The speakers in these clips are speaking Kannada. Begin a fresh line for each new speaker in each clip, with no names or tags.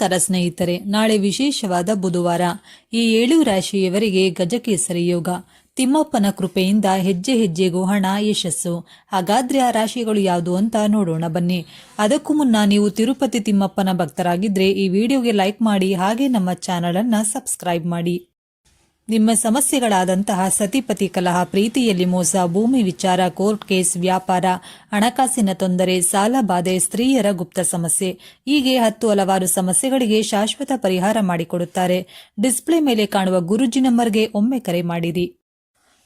ನಮಸ್ಕಾರ ಸ್ನೇಹಿತರೆ, ನಾಳೆ ವಿಶೇಷವಾದ ಬುಧವಾರ. ಈ 7 ರಾಶಿಯವರಿಗೆ ಗಜಕೇಸರಿ ಯೋಗ. ತಿಮ್ಮಪ್ಪನ ಕೃಪೆಯಿಂದ ಹೆಜ್ಜೆ ಹೆಜ್ಜೆಗೂ ಹಣ, ಯಶಸ್ಸು. ಹಾಗಾದ್ರೆ ಆ ರಾಶಿಗಳು ಯಾವುದು ಅಂತ ನೋಡೋಣ ಬನ್ನಿ. ಅದಕ್ಕೂ ಮುನ್ನ ನೀವು ತಿರುಪತಿ ತಿಮ್ಮಪ್ಪನ ಭಕ್ತರಾಗಿದ್ರೆ ಈ ವಿಡಿಯೋಗೆ ಲೈಕ್ ಮಾಡಿ, ಹಾಗೆ ನಮ್ಮ ಚಾನಲ್ ಅನ್ನ ಸಬ್ಸ್ಕ್ರೈಬ್ ಮಾಡಿ. ನಿಮ್ಮ ಸಮಸ್ಯೆಗಳಾದಂತಹ ಸತಿಪತಿ ಕಲಹ, ಪ್ರೀತಿಯಲ್ಲಿ ಮೋಸ, ಭೂಮಿ ವಿಚಾರ, ಕೋರ್ಟ್ ಕೇಸ್, ವ್ಯಾಪಾರ, ಹಣಕಾಸಿನ ತೊಂದರೆ, ಸಾಲ ಬಾಧೆ, ಸ್ತ್ರೀಯರ ಗುಪ್ತ ಸಮಸ್ಯೆ, ಹೀಗೆ ಹಲವಾರು ಸಮಸ್ಯೆಗಳಿಗೆ ಶಾಶ್ವತ ಪರಿಹಾರ ಮಾಡಿಕೊಡುತ್ತಾರೆ. ಡಿಸ್ಪ್ಲೇ ಮೇಲೆ ಕಾಣುವ ಗುರೂಜಿ ನಂಬರ್ಗೆ ಒಮ್ಮೆ ಕರೆ ಮಾಡಿರಿ.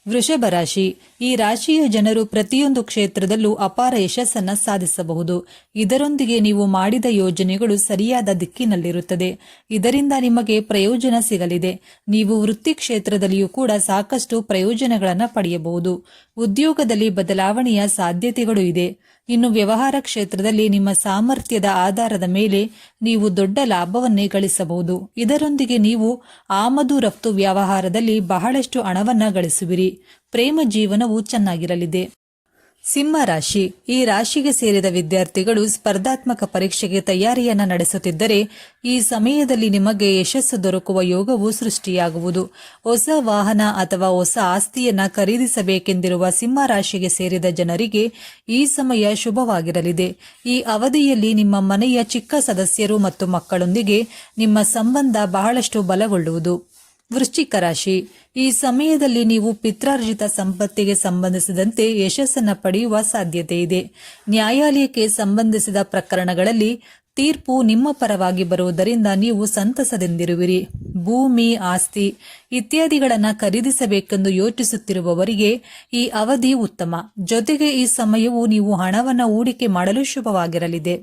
ವೃಷಭ ರಾಶಿ. ಈ ರಾಶಿಯ ಜನರು ಪ್ರತಿಯೊಂದು ಕ್ಷೇತ್ರದಲ್ಲೂ ಅಪಾರ ಯಶಸ್ಸನ್ನ ಸಾಧಿಸಬಹುದು. ಇದರೊಂದಿಗೆ ನೀವು ಮಾಡಿದ ಯೋಜನೆಗಳು ಸರಿಯಾದ ದಿಕ್ಕಿನಲ್ಲಿರುತ್ತದೆ. ಇದರಿಂದ ನಿಮಗೆ ಪ್ರಯೋಜನ ಸಿಗಲಿದೆ. ನೀವು ವೃತ್ತಿ ಕ್ಷೇತ್ರದಲ್ಲಿಯೂ ಕೂಡ ಸಾಕಷ್ಟು ಪ್ರಯೋಜನಗಳನ್ನು ಪಡೆಯಬಹುದು. ಉದ್ಯೋಗದಲ್ಲಿ ಬದಲಾವಣೆಯ ಸಾಧ್ಯತೆಗಳು ಇದೆ. ಇನ್ನು ವ್ಯವಹಾರ ಕ್ಷೇತ್ರದಲ್ಲಿ ನಿಮ್ಮ ಸಾಮರ್ಥ್ಯದ ಆಧಾರದ ಮೇಲೆ ನೀವು ದೊಡ್ಡ ಲಾಭವನ್ನೇ ಗಳಿಸಬಹುದು. ಇದರೊಂದಿಗೆ ನೀವು ಆಮದು ರಫ್ತು ವ್ಯವಹಾರದಲ್ಲಿ ಬಹಳಷ್ಟು ಹಣವನ್ನ ಗಳಿಸುವಿರಿ. ಪ್ರೇಮ ಜೀವನವು ಚೆನ್ನಾಗಿರಲಿದೆ. ಸಿಂಹ ರಾಶಿ. ಈ ರಾಶಿಗೆ ಸೇರಿದ ವಿದ್ಯಾರ್ಥಿಗಳು ಸ್ಪರ್ಧಾತ್ಮಕ ಪರೀಕ್ಷೆಗೆ ತಯಾರಿಯನ್ನ ನಡೆಸುತ್ತಿದ್ದರೆ ಈ ಸಮಯದಲ್ಲಿ ನಿಮಗೆ ಯಶಸ್ಸು ದೊರಕುವ ಯೋಗವು ಸೃಷ್ಟಿಯಾಗುವುದು. ಹೊಸ ವಾಹನ ಅಥವಾ ಹೊಸ ಆಸ್ತಿಯನ್ನ ಖರೀದಿಸಬೇಕೆಂದಿರುವ ಸಿಂಹ ರಾಶಿಗೆ ಸೇರಿದ ಜನರಿಗೆ ಈ ಸಮಯ ಶುಭವಾಗಿರಲಿದೆ. ಈ ಅವಧಿಯಲ್ಲಿ ನಿಮ್ಮ ಮನೆಯ ಚಿಕ್ಕ ಸದಸ್ಯರು ಮತ್ತು ಮಕ್ಕಳೊಂದಿಗೆ ನಿಮ್ಮ ಸಂಬಂಧ ಬಹಳಷ್ಟು ಬಲಗೊಳ್ಳುವುದು. ವೃಶ್ಚಿಕ ರಾಶಿ. ಈ ಸಮಯದಲ್ಲಿ ನೀವು ಪಿತ್ರಾರ್ಜಿತ ಸಂಪತ್ತಿಗೆ ಸಂಬಂಧಿಸಿದಂತೆ ಯಶಸ್ಸನ್ನ ಪಡೆಯುವ ಸಾಧ್ಯತೆ ಇದೆ. ನ್ಯಾಯಾಲಯಕ್ಕೆ ಸಂಬಂಧಿಸಿದ ಪ್ರಕರಣಗಳಲ್ಲಿ ತೀರ್ಪು ನಿಮ್ಮ ಪರವಾಗಿ ಬರುವುದರಿಂದ ನೀವು ಸಂತಸದಿಂದಿರುವಿರಿ. ಭೂಮಿ, ಆಸ್ತಿ ಇತ್ಯಾದಿಗಳನ್ನು ಖರೀದಿಸಬೇಕೆಂದು ಯೋಚಿಸುತ್ತಿರುವವರಿಗೆ ಈ ಅವಧಿ ಉತ್ತಮ. ಜೊತೆಗೆ ಈ ಸಮಯವು ನೀವು ಹಣವನ್ನು ಹೂಡಿಕೆ ಮಾಡಲು ಶುಭವಾಗಿರಲಿದೆ.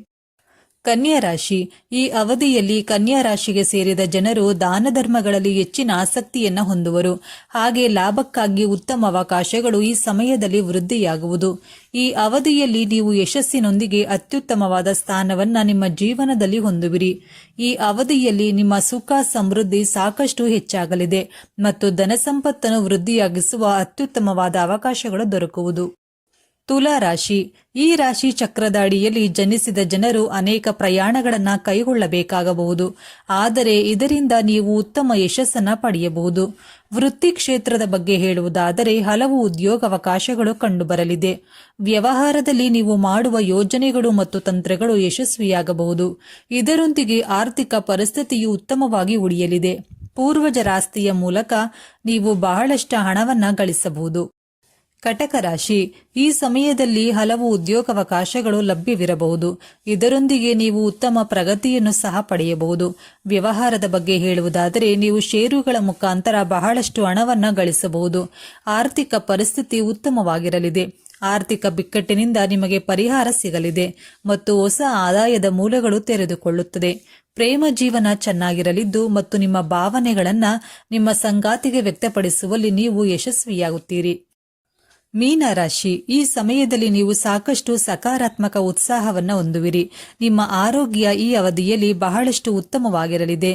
ಕನ್ಯಾ ರಾಶಿ. ಈ ಅವಧಿಯಲ್ಲಿ ಕನ್ಯಾ ರಾಶಿಗೆ ಸೇರಿದ ಜನರು ದಾನ ಧರ್ಮಗಳಲ್ಲಿ ಹೆಚ್ಚಿನ ಆಸಕ್ತಿಯನ್ನ ಹೊಂದುವರು. ಹಾಗೆ ಲಾಭಕ್ಕಾಗಿ ಉತ್ತಮ ಅವಕಾಶಗಳು ಈ ಸಮಯದಲ್ಲಿ ವೃದ್ಧಿಯಾಗುವುದು. ಈ ಅವಧಿಯಲ್ಲಿ ನೀವು ಯಶಸ್ಸಿನೊಂದಿಗೆ ಅತ್ಯುತ್ತಮವಾದ ಸ್ಥಾನವನ್ನ ನಿಮ್ಮ ಜೀವನದಲ್ಲಿ ಹೊಂದುವಿರಿ. ಈ ಅವಧಿಯಲ್ಲಿ ನಿಮ್ಮ ಸುಖ ಸಮೃದ್ಧಿ ಸಾಕಷ್ಟು ಹೆಚ್ಚಾಗಲಿದೆ ಮತ್ತು ಧನ ಸಂಪತ್ತನ್ನು ವೃದ್ಧಿಯಾಗಿಸುವ ಅತ್ಯುತ್ತಮವಾದ ಅವಕಾಶಗಳು ದೊರಕುವುದು. ತುಲಾ ರಾಶಿ. ಈ ರಾಶಿ ಚಕ್ರದ ಅಡಿಯಲ್ಲಿ ಜನಿಸಿದ ಜನರು ಅನೇಕ ಪ್ರಯಾಣಗಳನ್ನು ಕೈಗೊಳ್ಳಬೇಕಾಗಬಹುದು. ಆದರೆ ಇದರಿಂದ ನೀವು ಉತ್ತಮ ಯಶಸ್ಸನ್ನ ಪಡೆಯಬಹುದು. ವೃತ್ತಿ ಕ್ಷೇತ್ರದ ಬಗ್ಗೆ ಹೇಳುವುದಾದರೆ ಹಲವು ಉದ್ಯೋಗಾವಕಾಶಗಳು ಕಂಡುಬರಲಿದೆ. ವ್ಯವಹಾರದಲ್ಲಿ ನೀವು ಮಾಡುವ ಯೋಜನೆಗಳು ಮತ್ತು ತಂತ್ರಗಳು ಯಶಸ್ವಿಯಾಗಬಹುದು. ಇದರೊಂದಿಗೆ ಆರ್ಥಿಕ ಪರಿಸ್ಥಿತಿಯು ಉತ್ತಮವಾಗಿ ಉಳಿಯಲಿದೆ. ಪೂರ್ವಜರ ಆಸ್ತಿಯ ಮೂಲಕ ನೀವು ಬಹಳಷ್ಟು ಹಣವನ್ನ ಗಳಿಸಬಹುದು. ಕಟಕ ರಾಶಿ. ಈ ಸಮಯದಲ್ಲಿ ಹಲವು ಉದ್ಯೋಗಾವಕಾಶಗಳು ಲಭ್ಯವಿರಬಹುದು. ಇದರೊಂದಿಗೆ ನೀವು ಉತ್ತಮ ಪ್ರಗತಿಯನ್ನು ಸಹ ಪಡೆಯಬಹುದು. ವ್ಯವಹಾರದ ಬಗ್ಗೆ ಹೇಳುವುದಾದರೆ ನೀವು ಷೇರುಗಳ ಮುಖಾಂತರ ಬಹಳಷ್ಟು ಹಣವನ್ನ ಗಳಿಸಬಹುದು. ಆರ್ಥಿಕ ಪರಿಸ್ಥಿತಿ ಉತ್ತಮವಾಗಿರಲಿದೆ. ಆರ್ಥಿಕ ಬಿಕ್ಕಟ್ಟಿನಿಂದ ನಿಮಗೆ ಪರಿಹಾರ ಸಿಗಲಿದೆ ಮತ್ತು ಹೊಸ ಆದಾಯದ ಮೂಲಗಳು ತೆರೆದುಕೊಳ್ಳುತ್ತದೆ. ಪ್ರೇಮ ಜೀವನ ಚೆನ್ನಾಗಿರಲಿದ್ದು ಮತ್ತು ನಿಮ್ಮ ಭಾವನೆಗಳನ್ನ ನಿಮ್ಮ ಸಂಗಾತಿಗೆ ವ್ಯಕ್ತಪಡಿಸುವಲ್ಲಿ ನೀವು ಯಶಸ್ವಿಯಾಗುತ್ತೀರಿ. ಮೀನ ರಾಶಿ. ಈ ಸಮಯದಲ್ಲಿ ನೀವು ಸಾಕಷ್ಟು ಸಕಾರಾತ್ಮಕ ಉತ್ಸಾಹವನ್ನು ಹೊಂದುವಿರಿ. ನಿಮ್ಮ ಆರೋಗ್ಯ ಈ ಅವಧಿಯಲ್ಲಿ ಬಹಳಷ್ಟು ಉತ್ತಮವಾಗಿರಲಿದೆ.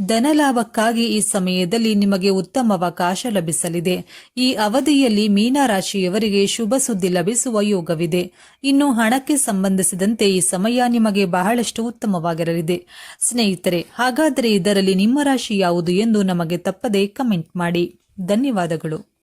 ಧನಲಾಭಕ್ಕಾಗಿ ಈ ಸಮಯದಲ್ಲಿ ನಿಮಗೆ ಉತ್ತಮ ಅವಕಾಶ ಲಭಿಸಲಿದೆ. ಈ ಅವಧಿಯಲ್ಲಿ ಮೀನ ರಾಶಿಯವರಿಗೆ ಶುಭ ಸುದ್ದಿ ಲಭಿಸುವ ಯೋಗವಿದೆ. ಇನ್ನು ಹಣಕ್ಕೆ ಸಂಬಂಧಿಸಿದಂತೆ ಈ ಸಮಯ ನಿಮಗೆ ಬಹಳಷ್ಟು ಉತ್ತಮವಾಗಿರಲಿದೆ. ಸ್ನೇಹಿತರೆ, ಹಾಗಾದರೆ ಇದರಲ್ಲಿ ನಿಮ್ಮ ರಾಶಿ ಯಾವುದು ಎಂದು ನಮಗೆ ತಪ್ಪದೆ ಕಮೆಂಟ್ ಮಾಡಿ. ಧನ್ಯವಾದಗಳು.